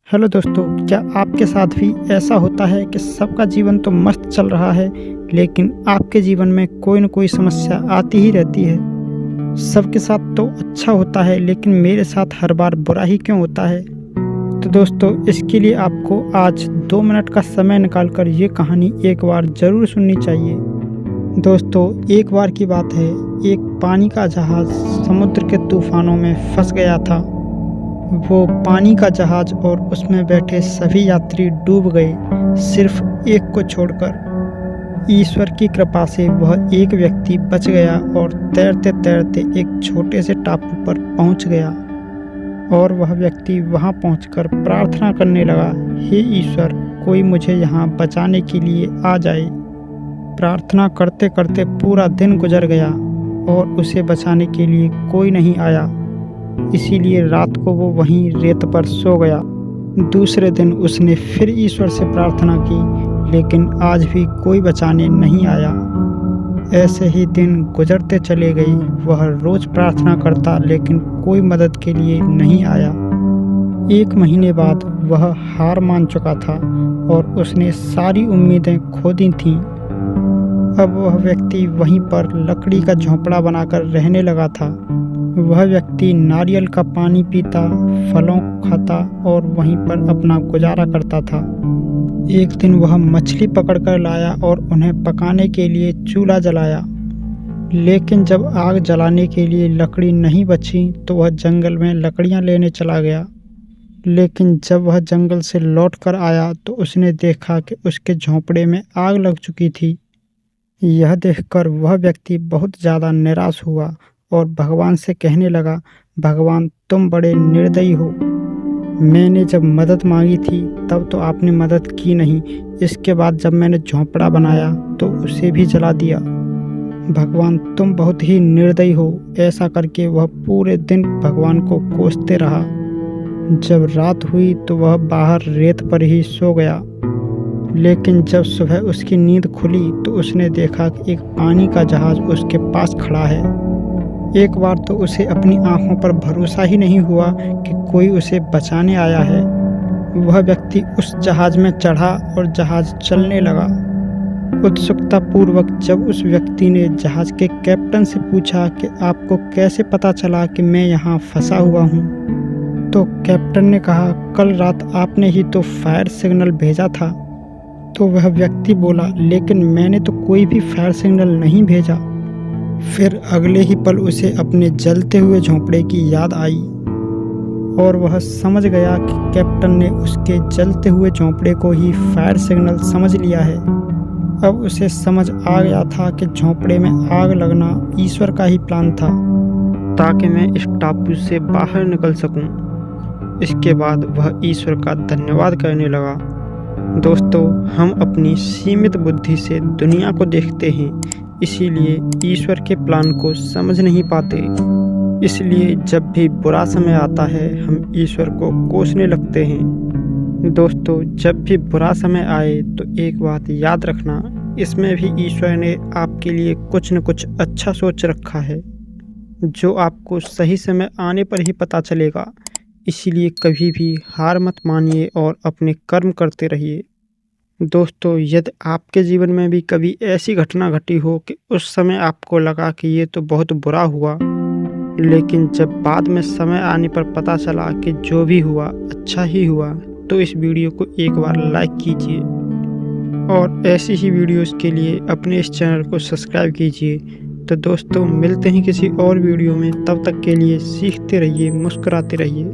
Hello दोस्तों, क्या आपके साथ भी ऐसा होता है कि सबका जीवन तो मस्त चल रहा है, लेकिन आपके जीवन में कोई न कोई समस्या आती ही रहती है। सबके साथ तो अच्छा होता है, लेकिन मेरे साथ हर बार बुरा ही क्यों होता है? तो दोस्तों, इसके लिए आपको आज 2 मिनट का समय निकालकर ये कहानी एक बार ज़रूर सुननी चाहिए। दोस्तों, एक बार की बात है, एक पानी का जहाज़ समुद्र के तूफ़ानों में फँस गया था। वो पानी का जहाज और उसमें बैठे सभी यात्री डूब गए, सिर्फ एक को छोड़कर। ईश्वर की कृपा से वह एक व्यक्ति बच गया और तैरते-तैरते एक छोटे से टापू पर पहुंच गया। और वह व्यक्ति वहां पहुंचकर प्रार्थना करने लगा, हे ईश्वर, कोई मुझे यहाँ बचाने के लिए आ जाए। प्रार्थना करते-करते पूरा दिन गुजर गया और उसे बचाने के लिए कोई नहीं आया। इसीलिए रात को वो वहीं रेत पर सो गया। दूसरे दिन उसने फिर ईश्वर से प्रार्थना की, लेकिन आज भी कोई बचाने नहीं आया। ऐसे ही दिन गुजरते चले गए। वह रोज प्रार्थना करता, लेकिन कोई मदद के लिए नहीं आया। 1 महीने बाद वह हार मान चुका था और उसने सारी उम्मीदें खो दी थीं। अब वह व्यक्ति वहीं पर लकड़ी का झोंपड़ा बनाकर रहने लगा था। वह व्यक्ति नारियल का पानी पीता, फलों को खाता और वहीं पर अपना गुजारा करता था। एक दिन वह मछली पकड़कर लाया और उन्हें पकाने के लिए चूल्हा जलाया। लेकिन जब आग जलाने के लिए लकड़ी नहीं बची तो वह जंगल में लकड़ियां लेने चला गया। लेकिन जब वह जंगल से लौटकर आया तो उसने देखा कि उसके झोंपड़े में आग लग चुकी थी। यह देखकर वह व्यक्ति बहुत ज़्यादा निराश हुआ और भगवान से कहने लगा, भगवान, तुम बड़े निर्दयी हो। मैंने जब मदद मांगी थी तब तो आपने मदद की नहीं। इसके बाद जब मैंने झोंपड़ा बनाया तो उसे भी जला दिया। भगवान, तुम बहुत ही निर्दयी हो। ऐसा करके वह पूरे दिन भगवान को कोसते रहा। जब रात हुई तो वह बाहर रेत पर ही सो गया। लेकिन जब सुबह उसकी नींद खुली तो उसने देखा कि एक पानी का जहाज उसके पास खड़ा है। एक बार तो उसे अपनी आंखों पर भरोसा ही नहीं हुआ कि कोई उसे बचाने आया है। वह व्यक्ति उस जहाज में चढ़ा और जहाज चलने लगा। उत्सुकता पूर्वक जब उस व्यक्ति ने जहाज के कैप्टन से पूछा कि आपको कैसे पता चला कि मैं यहाँ फंसा हुआ हूँ, तो कैप्टन ने कहा, कल रात आपने ही तो फायर सिग्नल भेजा था। तो वह व्यक्ति बोला, लेकिन मैंने तो कोई भी फायर सिग्नल नहीं भेजा। फिर अगले ही पल उसे अपने जलते हुए झोंपड़े की याद आई और वह समझ गया कि कैप्टन ने उसके जलते हुए झोंपड़े को ही फायर सिग्नल समझ लिया है। अब उसे समझ आ गया था कि झोंपड़े में आग लगना ईश्वर का ही प्लान था, ताकि मैं इस टापू से बाहर निकल सकूं। इसके बाद वह ईश्वर का धन्यवाद करने लगा। दोस्तों, हम अपनी सीमित बुद्धि से दुनिया को देखते हैं, इसीलिए ईश्वर के प्लान को समझ नहीं पाते। इसलिए जब भी बुरा समय आता है हम ईश्वर को कोसने लगते हैं। दोस्तों, जब भी बुरा समय आए तो एक बात याद रखना, इसमें भी ईश्वर ने आपके लिए कुछ न कुछ अच्छा सोच रखा है, जो आपको सही समय आने पर ही पता चलेगा। इसीलिए कभी भी हार मत मानिए और अपने कर्म करते रहिए। दोस्तों, यदि आपके जीवन में भी कभी ऐसी घटना घटी हो कि उस समय आपको लगा कि ये तो बहुत बुरा हुआ, लेकिन जब बाद में समय आने पर पता चला कि जो भी हुआ अच्छा ही हुआ, तो इस वीडियो को एक बार लाइक कीजिए और ऐसी ही वीडियोस के लिए अपने इस चैनल को सब्सक्राइब कीजिए। तो दोस्तों, मिलते हैं किसी और वीडियो में। तब तक के लिए सीखते रहिए, मुस्कुराते रहिए।